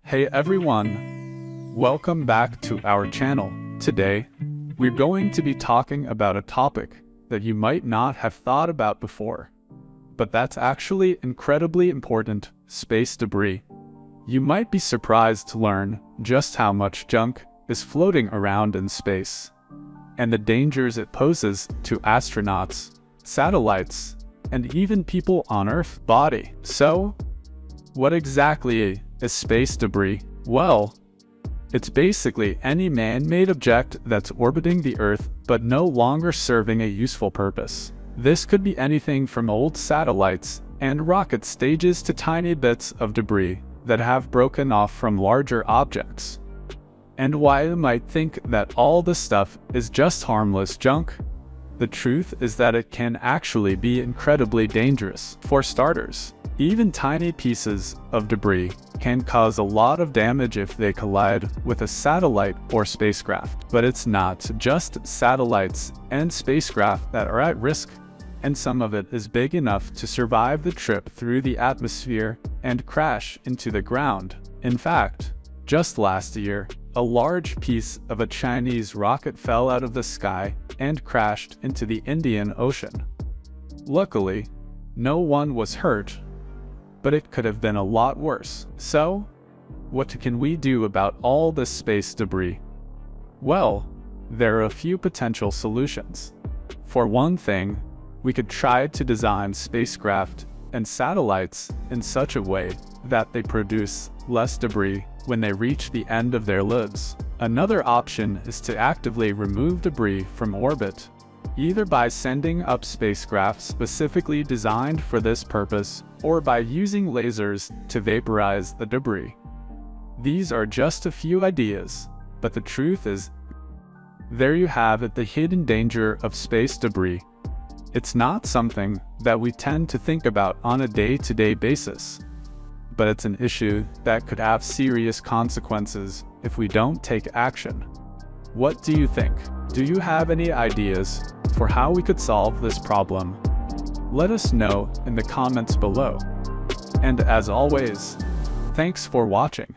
Hey everyone, welcome back to our channel. Today, we're going to be talking about a topic that you might not have thought about before, but that's actually incredibly important: space debris. You might be surprised to learn just how much junk is floating around in space, and the dangers it poses to astronauts, satellites, and even people on Earth body. So, what exactly is space debris? Well, it's basically any man-made object that's orbiting the Earth but no longer serving a useful purpose. This could be anything from old satellites and rocket stages to tiny bits of debris that have broken off from larger objects. And while you might think that all this stuff is just harmless junk, the truth is that it can actually be incredibly dangerous. For starters, even tiny pieces of debris can cause a lot of damage if they collide with a satellite or spacecraft. But it's not just satellites and spacecraft that are at risk, and some of it is big enough to survive the trip through the atmosphere and crash into the ground. In fact, just last year, a large piece of a Chinese rocket fell out of the sky and crashed into the Indian Ocean. Luckily, no one was hurt, but it could have been a lot worse. So, what can we do about all this space debris? Well, there are a few potential solutions. For one thing, we could try to design spacecraft and satellites in such a way that they produce less debris when they reach the end of their lives. Another option is to actively remove debris from orbit, either by sending up spacecraft specifically designed for this purpose, or by using lasers to vaporize the debris. These are just a few ideas, but the truth is, there you have it, the hidden danger of space debris. It's not something that we tend to think about on a day-to-day basis, but it's an issue that could have serious consequences if we don't take action. What do you think? Do you have any ideas for how we could solve this problem? Let us know in the comments below. And as always, thanks for watching.